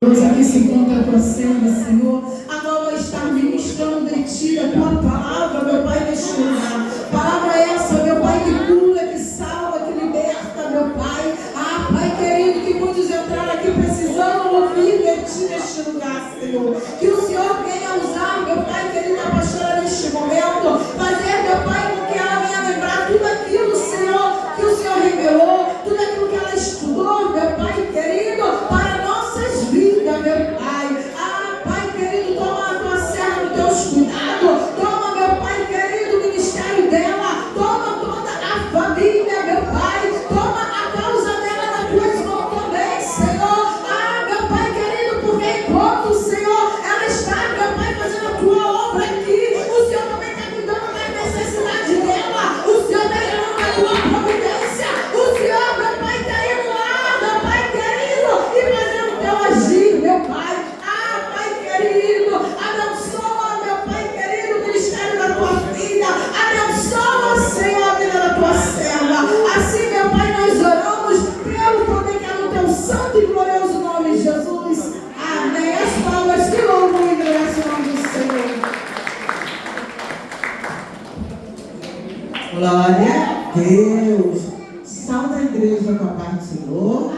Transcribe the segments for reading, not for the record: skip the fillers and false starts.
Deus, aqui se encontra a tua serva, Senhor. Agora está ministrando de ti a tua palavra, meu Pai, neste lugar. Palavra essa, meu Pai, que cura, que salva, que liberta, meu Pai. Ah, Pai querido, que muitos entraram aqui precisando ouvir de ti neste lugar, Senhor. Que o Senhor venha usar, meu Pai querido, a pastora neste momento. Fazer, meu Pai, com que ela venha lembrar tudo aquilo, Senhor, que o Senhor revelou, tudo aquilo que ela estudou, meu Pai querido, para nossas vidas, meu Pai. Ah, Pai querido, toma a tua serva nos teus cuidados. Toma, meu Pai querido, o ministério dela. Toma toda a família, meu Pai. Toma a causa dela nas tuas mãos também, Senhor. Ah, meu Pai querido, porque enquanto, Senhor, ela está, meu Pai, fazendo a tua obra aqui, o Senhor também está cuidando das necessidades dela. O Senhor está gerando a tua providência. O Senhor, meu Pai, está indo lá, meu Pai querido, e fazendo o teu agir, meu Pai. Ah, Pai querido, abençoa, meu Pai querido, o ministério da tua filha. Abençoa, Senhor, a vida da tua serva. Assim, meu Pai, nós oramos pelo poder que é no teu santo e glorioso nome, Jesus. Amém. As palmas que louvam e engrandecem o nome do Senhor. Glória a Deus. Salve a igreja com a paz do Senhor.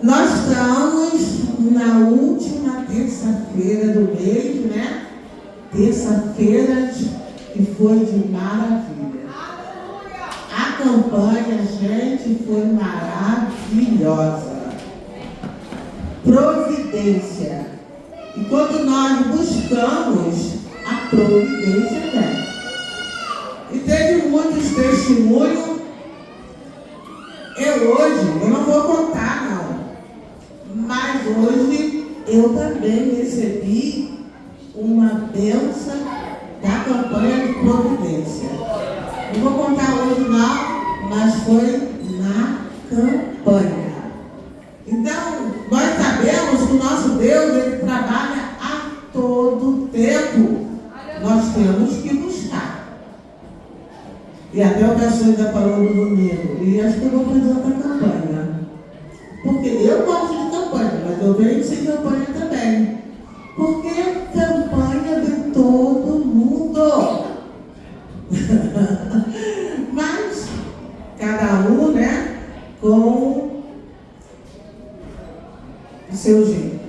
Nós estamos na última terça-feira do mês, né? Terça-feira que foi de maravilha. A campanha, gente, foi maravilhosa. Providência. E quando nós buscamos, a providência vem. E teve muitos testemunhos. Eu não vou contar, não. Mas hoje eu também recebi uma bênção da campanha de providência. Não vou contar hoje, não, mas foi na campanha. Então, nós sabemos que o nosso Deus, ele trabalha a todo tempo. Nós temos que buscar. E até o pastor ainda falou no domingo. E acho que eu vou fazer outra campanha. Porque eu gosto de campanha, mas eu venho sem campanha também. Porque campanha de todo mundo. Mas, cada um, né, com o seu jeito.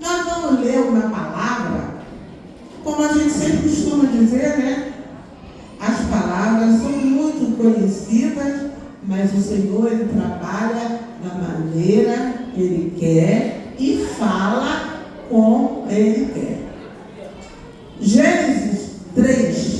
Nós vamos ler uma palavra, como a gente sempre costuma dizer, né? As palavras são muito conhecidas, mas o Senhor, ele trabalha da maneira que ele quer e fala como ele quer. Gênesis 3.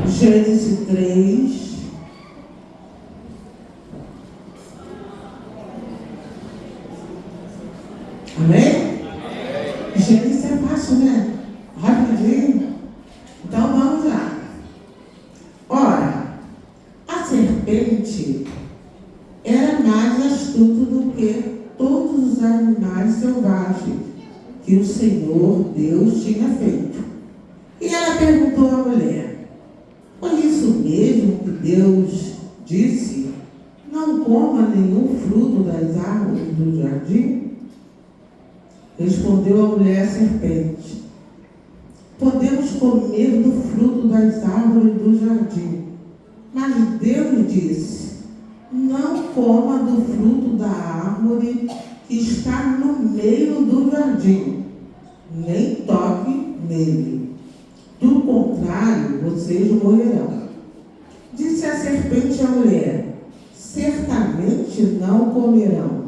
Gênesis 3. Amém? Gênesis é fácil, né? Rapidinho. Então vamos lá. Ora, a serpente era mais astuta do que todos os animais selvagens que o Senhor Deus tinha feito. E ela perguntou à mulher: foi isso mesmo que Deus disse? Não coma nenhum fruto das árvores do jardim? Respondeu a mulher à serpente: podemos comer do fruto das árvores do jardim. Mas Deus disse: não coma do fruto da árvore que está no meio do jardim, nem toque nele. Do contrário, vocês morrerão. Disse a serpente à mulher: certamente não comerão.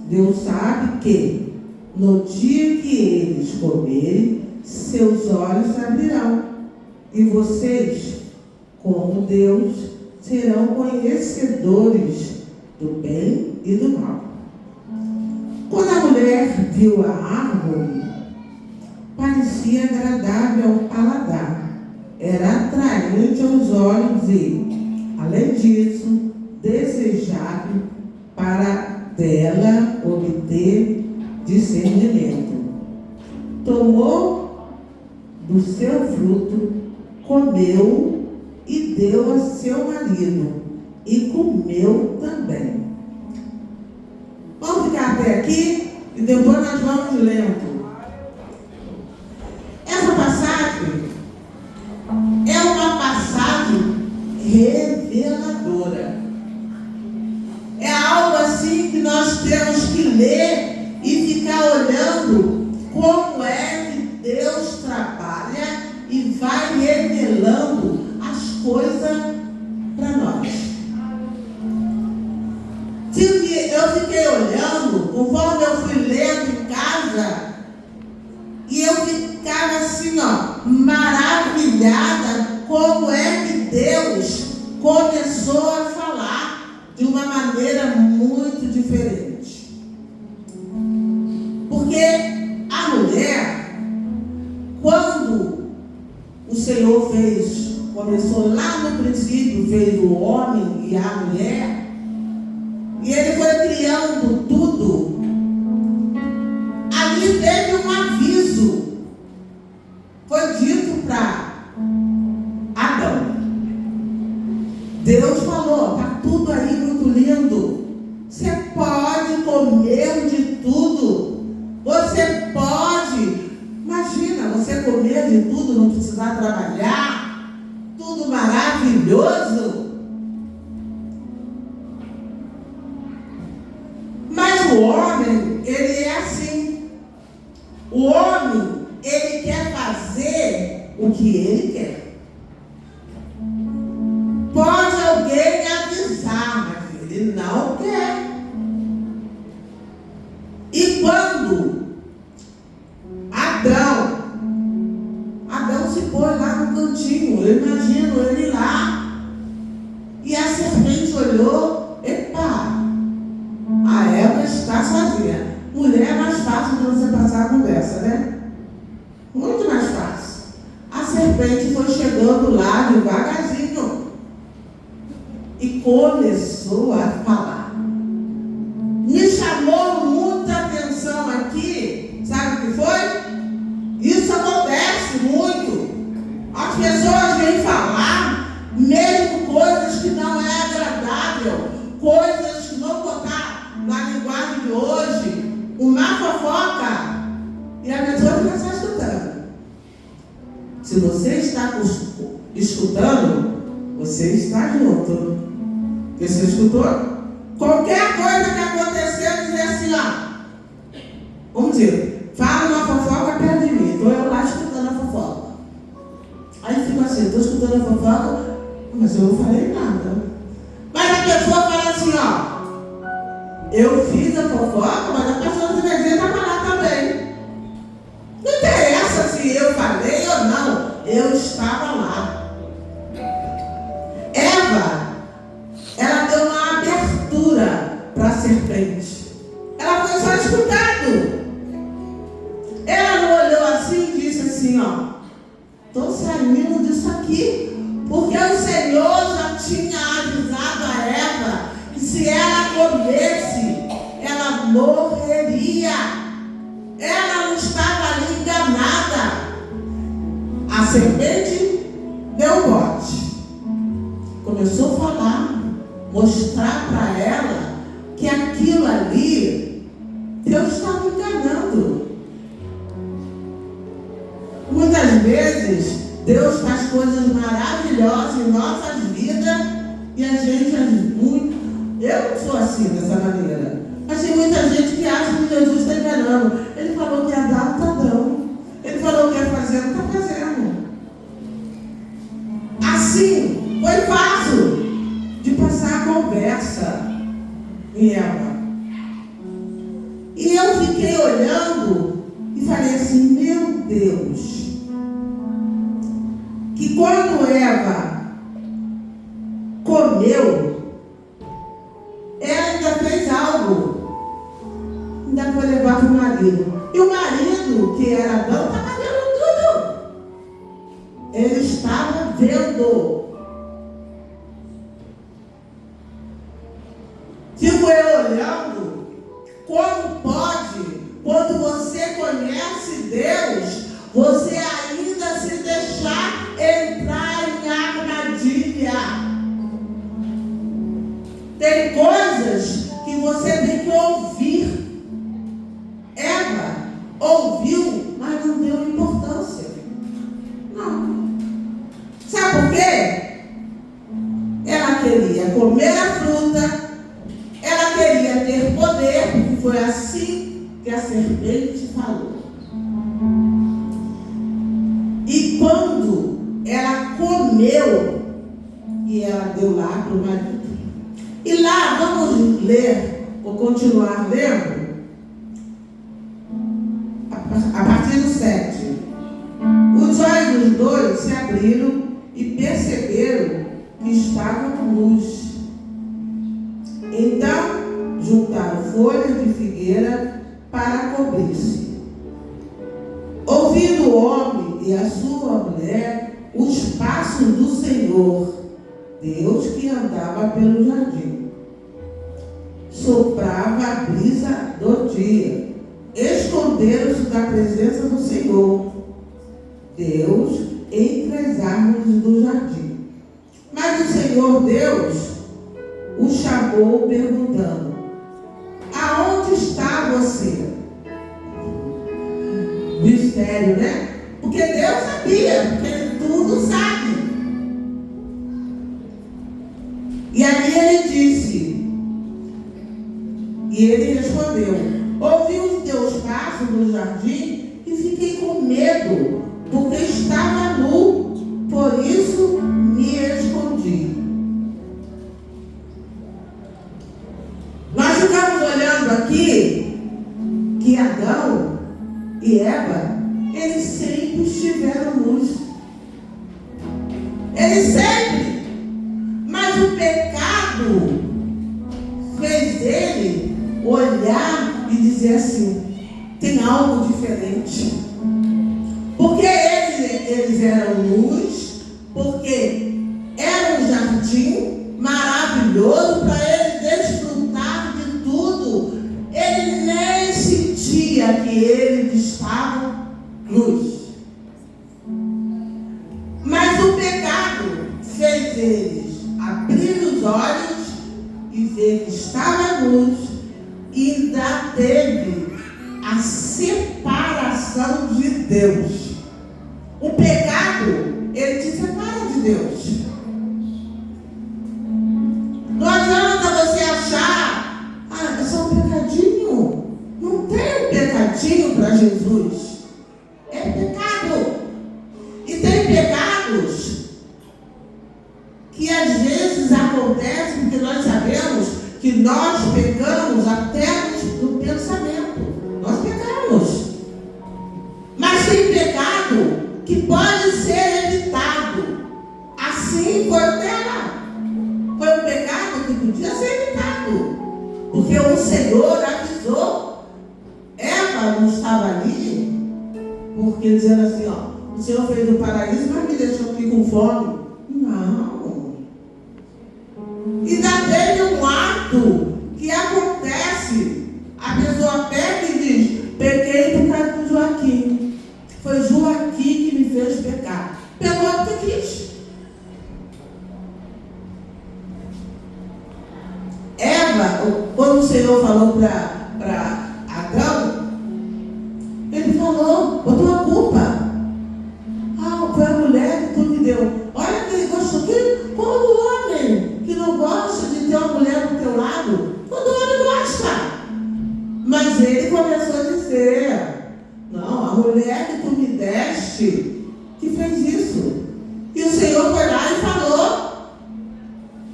Deus sabe que, no dia que eles comerem, seus olhos se abrirão, e vocês, como Deus, serão conhecedores do bem e do mal. Quando a mulher viu a árvore, parecia agradável ao paladar, era atraente aos olhos e, além disso, desejável para dela obter discernimento. Tomou do seu fruto, comeu e deu a seu marido, e comeu também. Vamos ficar até aqui e depois nós vamos lendo. Essa passagem é uma passagem reveladora. É algo assim que nós temos que ler e ficar olhando como é que Deus trabalha e vai revelando as coisas para nós. Eu fiquei olhando, conforme eu fui lendo em casa, e eu ficava assim, maravilhada como é que Deus começou a falar de uma maneira muito diferente. Porque a mulher, quando o Senhor começou lá no princípio, fez o homem e a mulher, e Ele foi criando tudo, ali teve um aviso, foi dito para Adão. Deus falou, está tudo aí muito lindo, você pode comer de tudo, você pode, imagina, você comer de tudo, não precisar trabalhar, tudo maravilhoso. Mas o homem, ele é assim. O homem, ele quer fazer o que ele quer. Pode alguém avisar, mas ele não quer. E quando Adão se põe lá no cantinho, eu imagino ele lá, e a serpente olhou, epa, a Eva está sozinha. Mulher é mais fácil de você passar a conversa, né? Muito mais fácil. A serpente foi chegando lá devagarzinho e começou a falar. Me chamou muita atenção aqui, sabe o que foi? Isso acontece muito. As pessoas vêm falar, mesmo coisas que não é agradável, coisas que não botar na linguagem de hoje, uma fofoca, e a pessoa fica só escutando. Se você está escutando, você está junto. Você escutou? Qualquer coisa que acontecer, dizer assim, vamos dizer, fala uma fofoca perto de mim, estou eu lá escutando a fofoca. Aí fica assim, estou escutando a fofoca, mas eu não falei nada. Mas a pessoa fala assim, eu fiz a fofoca, mas a pessoa de energia estava lá também. Não interessa se eu falei ou não, eu estava lá. Eva, ela deu uma abertura para a serpente. Ela foi só escutando. Ela não olhou assim e disse assim, estou saindo disso aqui, porque o Senhor já tinha avisado a Eva que se ela comesse, ela morreria. Ela não estava ali enganada. A serpente deu bote. Começou a falar, mostrar para ela que aquilo ali, Deus estava enganando. Muitas vezes, Deus faz coisas maravilhosas em nossas vidas e a gente eu não sou assim dessa maneira. Mas tem muita gente que acha que Jesus está enganando. Ele falou que ia dar, não está dando. Ele falou que ia fazer, não está fazendo. Assim, foi fácil de passar a conversa em Eva. E eu fiquei olhando e falei assim, meu Deus, que quando Eva comeu, ela ainda fez algo. Ainda foi levar para o marido. E o marido, que era Adão, estava vendo tudo. Ele estava vendo. Fico eu olhando, como pode, quando Deus, você ainda se deixar entrar em armadilha. Tem coisas que você tem que ouvir. Eva ouviu, mas não deu importância. Não. Sabe por quê? Ela queria comer a fruta, ela queria ter poder, porque foi assim que a serpente falou. E quando ela comeu, e ela deu lá para o marido. E lá, vamos ler, vou continuar lendo, a partir do 7. Os olhos dos dois se abriram e perceberam que estavam nus. Então, juntaram folhas de figueira para cobrir-se. Ouvindo o homem e a sua mulher os passos do Senhor, Deus que andava pelo jardim, soprava a brisa do dia, esconderam-se da presença do Senhor, Deus, entre as árvores do jardim. Mas o Senhor Deus o chamou perguntando: aonde está você? Mistério, né? Porque Deus sabia, porque Ele tudo sabe. E ali Ele disse, e ele respondeu: ouvi os teus passos no jardim e fiquei com medo, porque estava nu, por isso me escondi. Nós ficamos olhando aqui que Adão e Eva, eles sempre estiveram nus. Eles sempre. Mas o pecado fez ele olhar e dizer assim: tem algo diferente. Porque eles eram nus, porque era um jardim maravilhoso para ele desfrutar de tudo. Ele nem sentia que eles estavam nus. Mas o pecado fez eles abrir os olhos e ver que estava nus, e ainda teve a separação de Deus. O pecado, ele te separa de Deus. Não adianta você achar: é só um pecadinho. Não tem um pecadinho para Jesus. É pecado. E tem pecados que às vezes acontecem porque nós sabemos que nós pecamos até no pensamento. Nós pecamos. Mas tem pecado que pode ser evitado. Assim foi o dela. Foi um pecado que podia ser evitado. Porque o Senhor avisou. Eva não estava ali porque dizendo assim: o Senhor fez o paraíso, mas me deixou aqui com fome. Não. E ainda teve um ato que acontece. A pessoa pega e diz: pequei por causa do Joaquim. Foi Joaquim que me fez pecar. Pegou porque quis. Eva, quando o Senhor falou para Adão, ele falou: botou a culpa. Foi a mulher que tu me deu. Olha que ele gostou. Como o homem que não gosta de ter uma mulher do teu lado. Todo homem gosta. Mas ele começou a dizer: não, a mulher que tu me deste que fez isso. E o Senhor foi lá e falou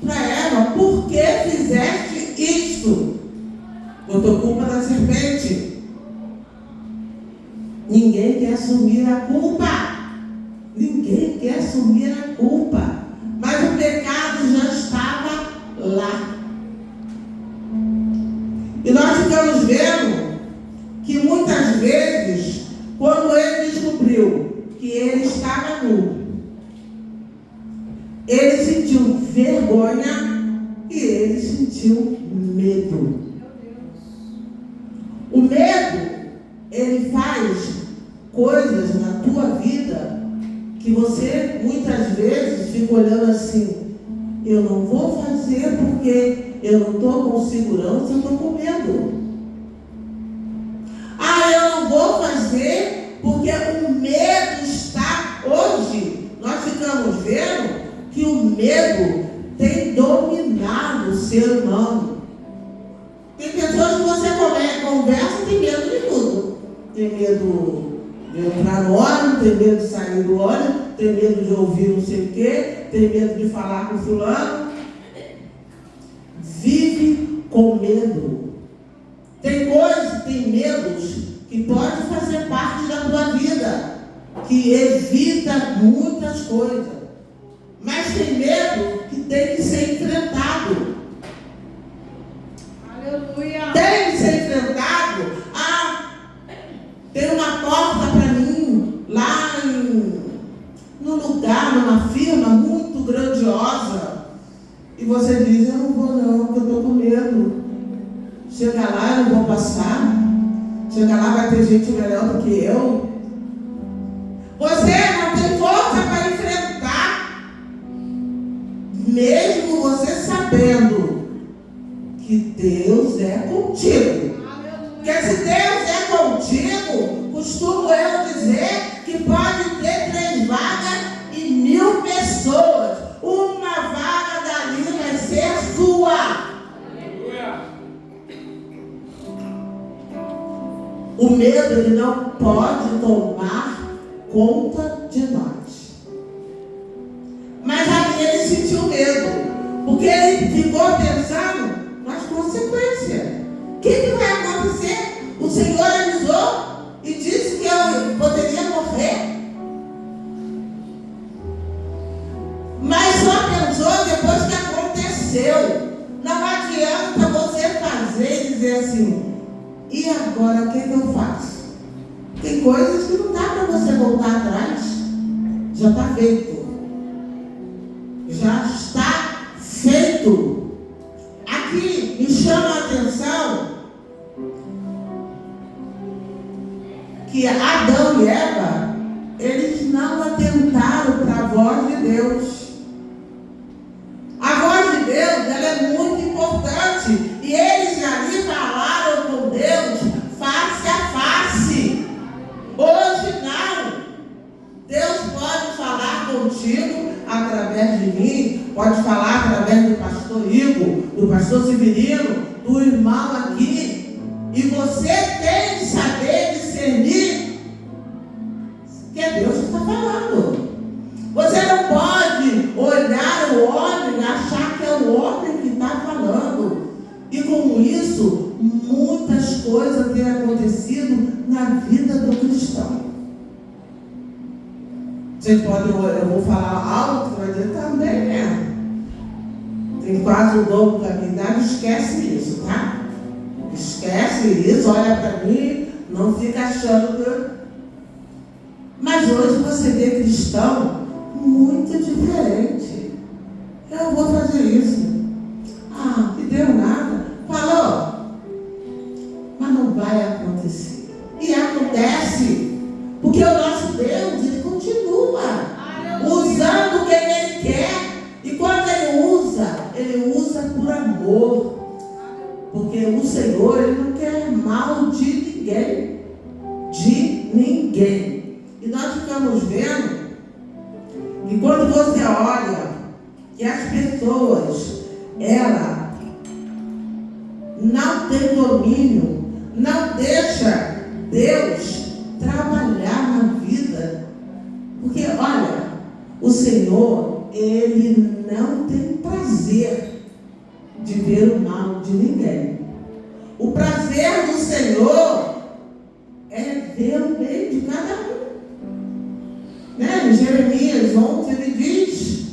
para Eva: por que fizeste isto? Botou culpa na serpente. Ninguém quer assumir a culpa. Ninguém quer assumir a culpa. Mas o pecado já estava lá. E nós ficamos vendo que muitas vezes, quando ele descobriu que ele estava nu, ele sentiu vergonha e ele sentiu medo. O medo, ele faz coisas na tua vida que você muitas vezes fica olhando assim: eu não vou fazer porque eu não estou com segurança, eu estou com medo. Ah, eu não vou fazer porque o medo está hoje. Nós ficamos vendo que o medo tem dominado o ser humano. Tem pessoas que você conversa e tem medo de tudo. Tem medo de entrar no ônibus, tem medo de sair do ônibus, tem medo de ouvir não sei o quê, tem medo de falar com fulano. Vive com medo. Tem coisas, tem medos que pode fazer parte da tua vida, que evita muitas coisas. Mas tem medo que tem que ser enfrentado. Aleluia. Tem que ser enfrentado. Ah, tem uma porta para mim lá num lugar, numa firma muito grandiosa. E você diz: eu não vou não, porque eu estou com medo. Chega lá, eu não vou passar. Chega lá, vai ter gente melhor do que eu. Você não tem força para enfrentar, mesmo você sabendo que Deus é contigo. Porque se Deus é contigo, costumo eu dizer que pode ter 3 vagas e 1000 pessoas. Uma vaga dali vai ser sua. O medo, ele não pode tomar conta de nós. Mas ali ele sentiu medo, porque ele ficou pensando nas consequências. O que vai acontecer? O Senhor avisou e disse que eu poderia morrer. Mas só pensou depois que aconteceu. Não adianta você fazer e dizer assim: e agora o que eu faço? Tem coisas que não dá para você voltar atrás. Já está feito. Já está feito. Aqui me chama a atenção que Adão e Eva, eles não atentaram para a voz de Deus. A voz de Deus, ela é muito importante. E eles ali falaram com Deus face a face. Hoje não. Deus pode falar contigo através de mim, pode falar através do pastor Igor, do pastor Severino, do irmão aqui. E você tem que saber discernir que é Deus que está falando. Você não pode olhar o homem e achar que é o homem que está falando. E com isso, muitas coisas têm acontecido na vida do cristão. Vocês podem, eu vou falar algo que vai dizer também, né? Tem quase o dobro da minha idade, esquece isso, tá? Esquece isso, olha para mim, não fica achando que... Mas hoje você vê cristão muito diferente. Eu vou fazer isso. Ah, que deu nada. Falou. Mas não vai acontecer. E acontece. Porque o nosso Deus, ele continua usando quem ele quer. E quando ele usa por amor. Porque o Senhor, ele não quer mal de ninguém. De ninguém. E nós ficamos vendo que quando você olha que as pessoas, ela não tem domínio, não deixa Deus trabalhar na vida. Porque, olha, o Senhor, ele não tem prazer de ver o mal de ninguém. O prazer do Senhor é ver o bem de cada um. Né? Em Jeremias 11, ele diz: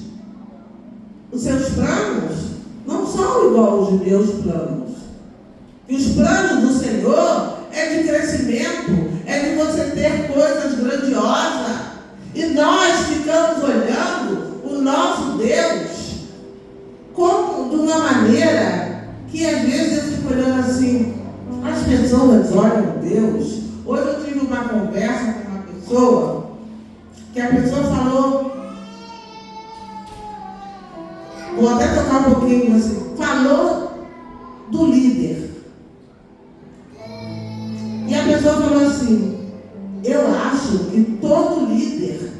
os seus planos não são igual aos meus planos. E os planos do Senhor é de crescimento, é de você ter coisas grandiosas. E nós ficamos olhando o nosso Deus como de uma maneira que às vezes eu fico olhando assim. As pessoas olham Deus. Hoje eu tive uma conversa com uma pessoa pessoa, que a pessoa falou, vou até tocar um pouquinho assim, falou do líder. E a pessoa falou assim, eu acho que todo líder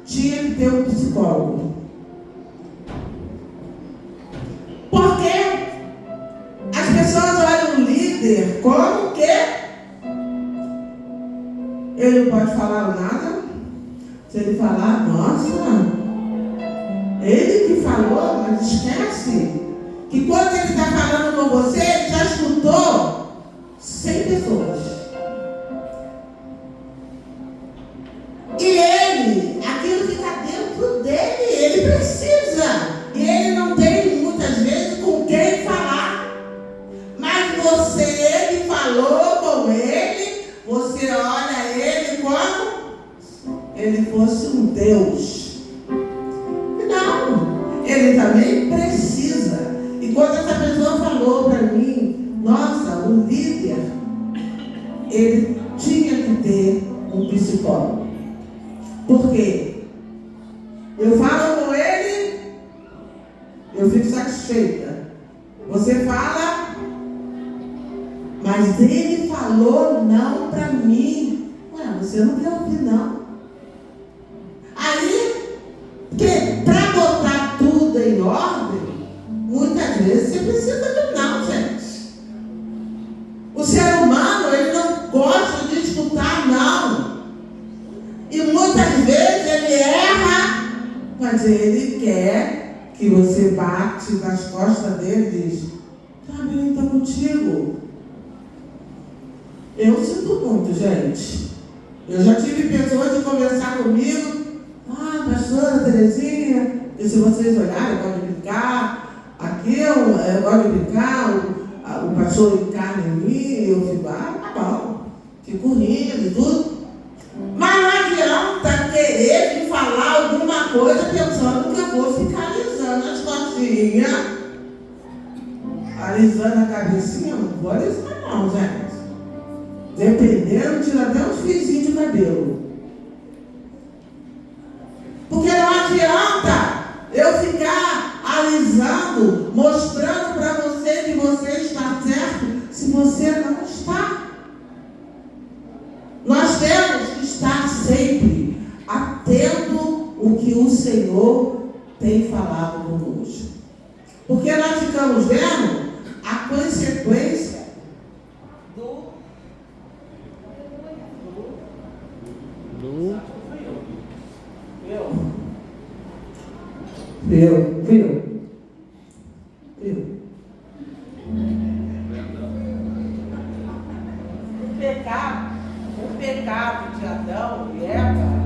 tinha que ter um psicólogo. Porque as pessoas olham o líder como que ele não pode falar nada. Se ele falar, nossa, ele que falou, mas esquece que quando ele está falando com você, ele já escutou 100 pessoas. E ele, aquilo fica dentro dele, ele precisa. E ele não tem muitas vezes com quem falar. Mas você, ele falou com ele, você olha ele como ele fosse um Deus. Não, ele também precisa. E quando essa pessoa falou para mim, nossa, o líder, ele tinha que ter um psicólogo. Por quê? Eu falo com ele, eu fico satisfeita. Você fala, mas ele falou não para mim. Ué, você não quer ouvir não. Aí, porque para botar tudo em ordem, muitas vezes você precisa de não, gente. O ser humano, ele não gosta de escutar não. E muitas vezes ele erra, mas ele quer que você bate nas costas dele e diz, tá bem, estou contigo. Eu sinto muito, gente. Eu já tive pessoas de conversar comigo, pastora Terezinha, e se vocês olharem, eu gosto de brincar, aqui eu gosto de brincar, o pastor encarna em mim, eu fico, tá bom, fico rindo e tudo. Mas não adianta querer me falar alguma coisa pensando que eu vou ficar alisando as costinhas, alisando a cabecinha. Não vou alisar não, gente. Dependendo, tira até uns fiozinhos de cabelo. Porque não adianta eu ficar alisando, mostrando para você que você está certo, se você não está. Nós temos que estar sempre atento ao que o Senhor tem falado conosco. Porque nós ficamos vendo a consequência O pecado de Adão e Eva.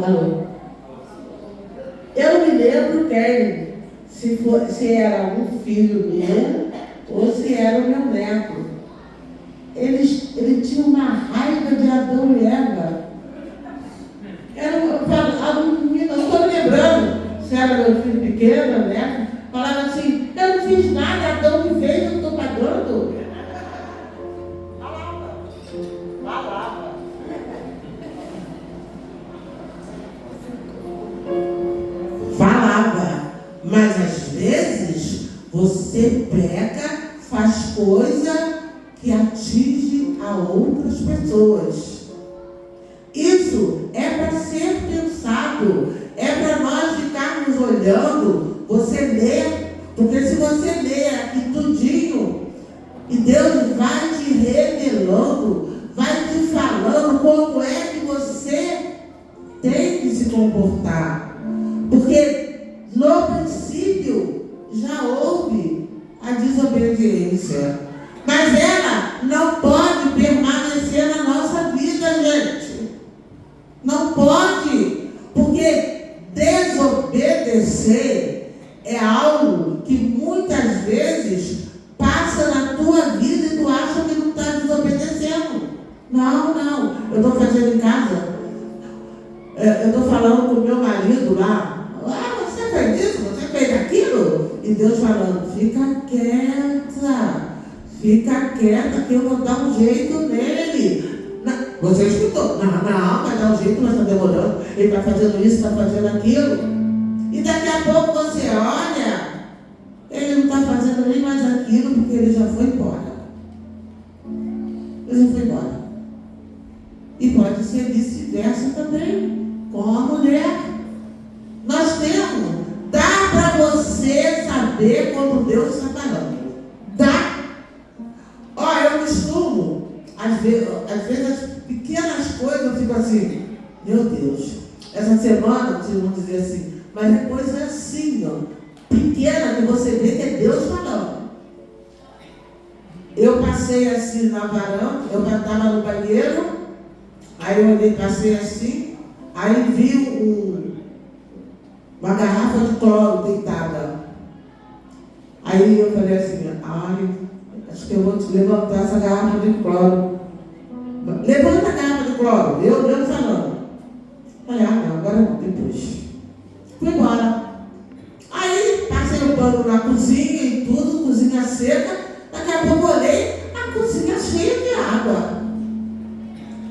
Alô. Eu não me lembro quem, se era um filho meu ou se era o meu neto. Ele tinha uma raiva de Adão e Eva. A menina, não estou me lembrando se era meu filho pequeno, né? Falava assim, eu não fiz nada, Adão me fez, eu estou pagando. Falava. Mas às vezes você peca, faz coisa que atinge a outras pessoas. Isso é para ser pensado, é para nós ficarmos olhando. Você lê, porque se você lê aqui tudinho, e Deus vai te revelando, vai te falando como é que você tem que se comportar. Porque no princípio já houve a desobediência, mas ela não pode permanecer na nossa vida, gente. Não pode, porque desobedecer é algo que muitas Eu estou fazendo em casa. Eu estou falando com o meu marido lá. Você fez isso, você fez aquilo. E Deus falando, fica quieta que eu vou dar um jeito nele. Você escutou? Não, vai dar um jeito, mas está demorando. Ele está fazendo isso, está fazendo aquilo. E daqui a pouco você olha, ele não está fazendo nem mais aquilo porque ele já foi embora. Ele foi embora. E pode ser vice-versa também, com a mulher. Nós temos. Dá para você saber quando Deus está falando. Dá. Eu costumo, às vezes as pequenas coisas eu fico assim, meu Deus, essa semana, vocês vão dizer assim, mas é coisa assim, pequena, que você vê que é Deus falando. Eu passei assim na varanda, eu estava no banheiro, aí eu olhei, passei assim, aí vi uma garrafa de cloro deitada. Aí eu falei assim, acho que eu vou te levantar essa garrafa de cloro. Levanta a garrafa de cloro, eu falando. Falei, não, agora não, depois. Fui embora. Aí passei o pano na cozinha e tudo, cozinha seca. Daqui a pouco olhei, a cozinha cheia de água.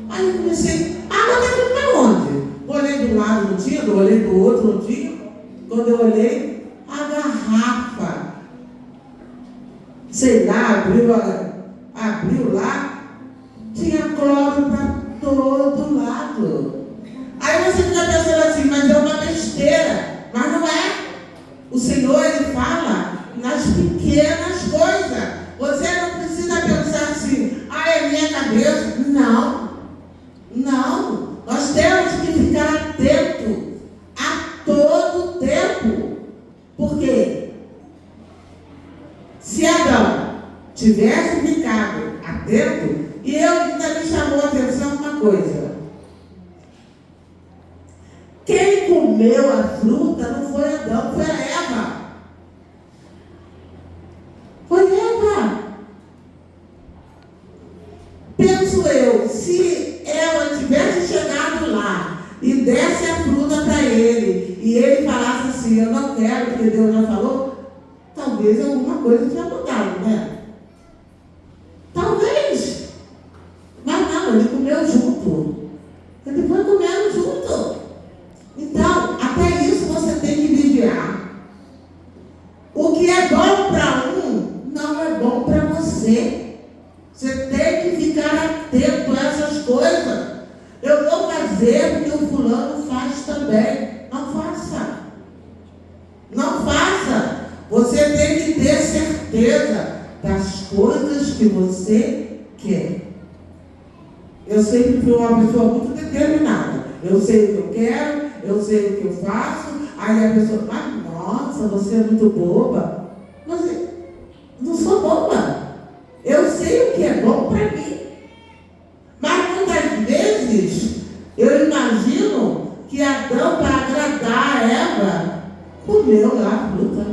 Aí eu comecei, água está vindo para onde? Olhei de um lado, não tinha, olhei do outro, não tinha. Quando eu olhei, a garrafa, sei lá, abriu lá, tinha cloro para todo lado. Aí você fica pensando assim, mas é uma besteira. Mas não é. O Senhor, Ele fala nas pequenas coisas. Você não precisa pensar assim, é minha cabeça. Não. Nós temos que ficar atentos a todo tempo. Por quê? Se Adão tivesse ficado atento, e eu ainda me chamou a atenção uma coisa. Quem comeu a fruta não foi Adão, foi a Eva. Foi Eva. Penso eu, se ela tivesse chegado lá e desse a fruta para ele, e ele falasse assim, eu não quero, porque Deus já falou, talvez alguma coisa tinha mudado, né? Talvez. Mas não, ele comeu junto. Ele foi comendo junto. Então, até isso você tem que vigiar. O que é bom para um, não é bom para você. Você tem que ficar atento a essas coisas. Eu vou fazer porque o fulano faz também. Não faça. Não faça. Você tem que ter certeza das coisas que você quer. Eu sempre fui uma pessoa muito determinada. Eu sei o que eu quero, eu sei o que eu faço. Aí a pessoa, mas nossa, você é muito boba. Mas eu não sou boba. Eu sei o que é bom para mim. Mas muitas vezes eu imagino que Adão, para agradar a Eva, comeu lá a fruta.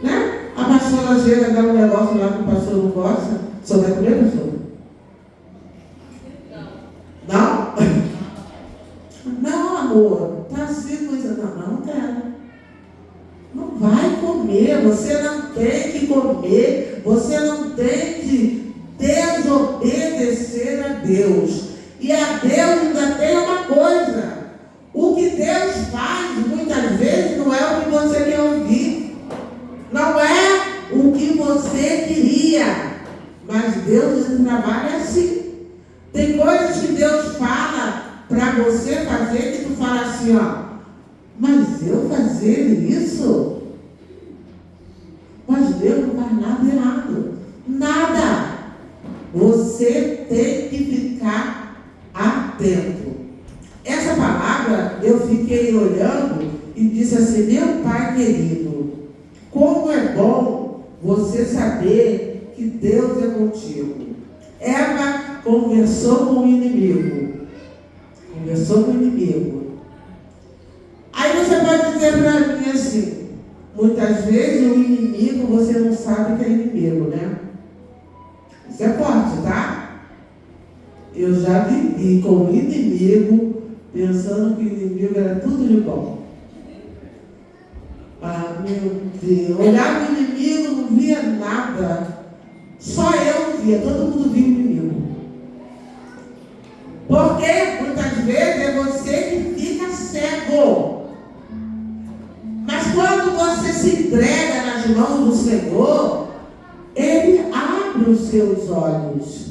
Né? A pastora chega, dá um negócio lá que o pastor não gosta. Só vai comer, pastor? Não? Não, amor. Tá assim, coisa. Não quero. Não vai comer. Você não tem que comer. Você não tem que desobedecer a Deus. E a Deus ainda tem uma coisa. O que Deus faz, muitas vezes, não é o que você quer ouvir. Não é o que você queria. Mas Deus trabalha assim. Tem coisas que Deus fala para você fazer que tu fala assim, mas eu fazer isso? Mas Deus não faz nada errado. Nada. Você tem que ficar atento. Essa palavra eu fiquei olhando e disse assim, meu Pai querido, como é bom você saber que Deus é contigo. Eva conversou com o inimigo. Conversou com o inimigo. Aí você pode dizer para mim assim, muitas vezes o inimigo você não sabe que é inimigo, né? Isso é forte, tá? Eu já vivi com o inimigo, pensando que o inimigo era tudo de bom. Ah, meu Deus. Olhava o inimigo, não via nada. Só eu não via, todo mundo via o inimigo. Porque muitas vezes é você que fica cego. Mas quando você se entrega nas mãos do Senhor, Ele abre os seus olhos.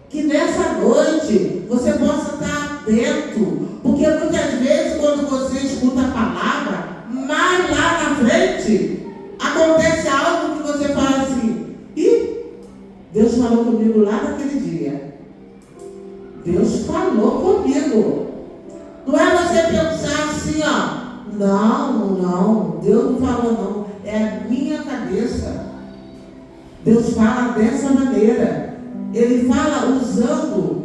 Que nessa noite você possa estar atento. Porque muitas vezes quando você escuta a palavra, mais lá na frente, acontece algo que você fala assim: ih, Deus falou comigo lá naquele dia. Deus falou comigo. Não é você pensar assim, ó, não, Deus não falou não, é a minha cabeça. Deus fala dessa maneira. Ele fala usando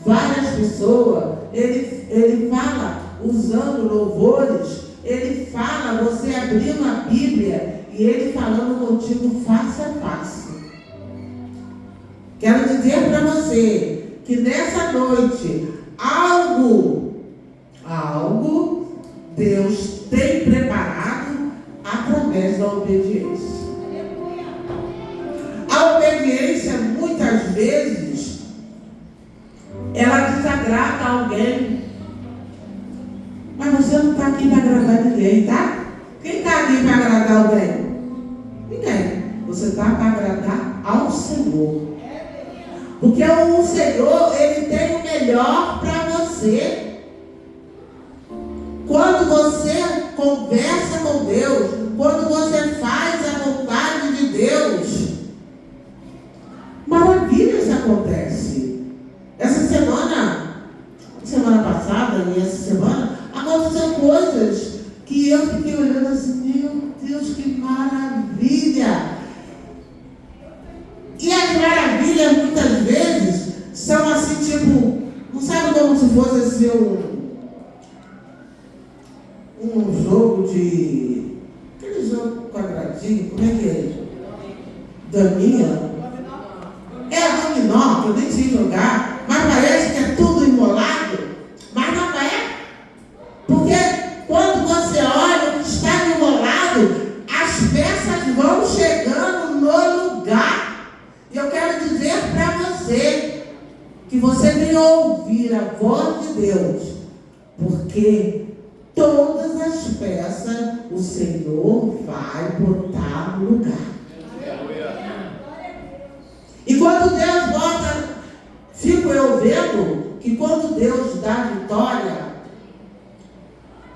várias pessoas. Ele fala usando louvores. Ele fala você abrindo a Bíblia e Ele falando contigo face a face. Quero dizer para você que nessa noite algo Deus tem preparado através da obediência. A obediência muitas vezes ela desagrada alguém. Mas você não está aqui para agradar ninguém, tá? Quem está aqui para agradar alguém? Ninguém. Você está para agradar ao Senhor. Porque o Senhor, Ele tem o melhor para você. Quando você conversa com Deus, quando você faz a vontade de Deus, maravilhas acontecem. Essa semana passada e essa semana, aconteceram coisas que eu fiquei olhando assim: meu Deus, que maravilha! E as maravilhas muitas vezes são assim, tipo, não sabe, como se fosse assim um jogo de... aquele jogo quadradinho, como é que é? Daminha? É dominó, que eu nem sei jogar, mas parece que é tudo enrolado, mas não é. Porque quando você olha o que está enrolado, as peças vão chegando no lugar. E eu quero dizer para você que você vem ouvir a voz de Deus, porque todas as peças o Senhor vai botar no lugar. E quando Deus bota, fico eu vendo que quando Deus dá vitória,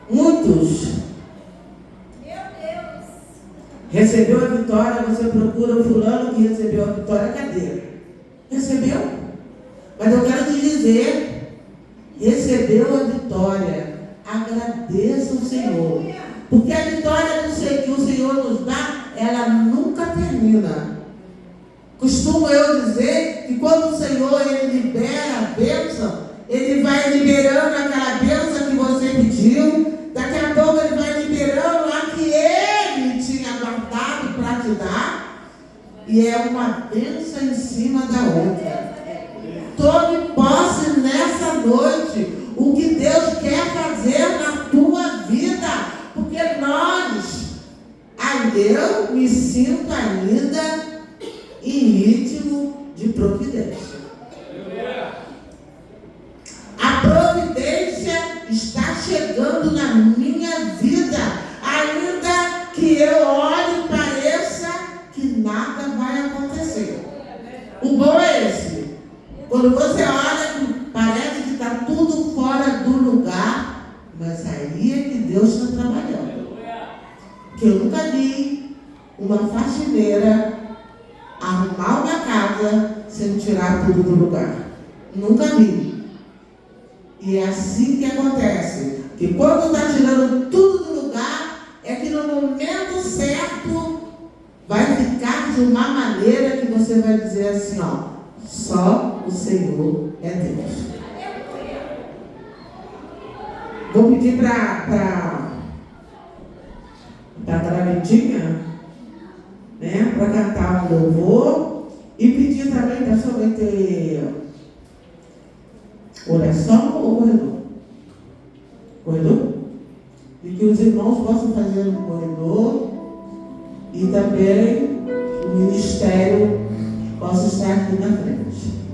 muitos recebeu a vitória, você procura o fulano que recebeu a vitória, cadê? Recebeu? Mas eu quero te dizer, recebeu a vitória, agradeça o Senhor. Porque a vitória que o Senhor nos dá, ela nunca termina. Costumo eu dizer que quando o Senhor Ele libera a bênção, Ele vai liberando aquela bênção que você pediu. Daqui a pouco Ele vai liberando a que Ele tinha guardado para te dar. E é uma bênção em cima da outra. Tome posse nessa noite o que Deus quer fazer na tua vida. Porque eu me sinto ainda em ritmo de providência. A providência está chegando na minha vida, ainda que eu olhe e pareça que nada vai acontecer. O bom é esse: quando você olha, parece que está tudo fora do lugar, mas aí é que Deus está trabalhando. Que eu nunca vi uma faxineira arrumar uma casa sem tirar tudo do lugar. Nunca vi. E é assim que acontece. Que quando está tirando tudo do lugar, é que no momento certo vai ficar de uma maneira que você vai dizer assim, ó: só o Senhor é Deus. Vou pedir para Traventinha, né, para cantar um louvor, e pedir também para somente Oração ou corredor? Corredor? E que os irmãos possam fazer no corredor e também o ministério possa estar aqui na frente.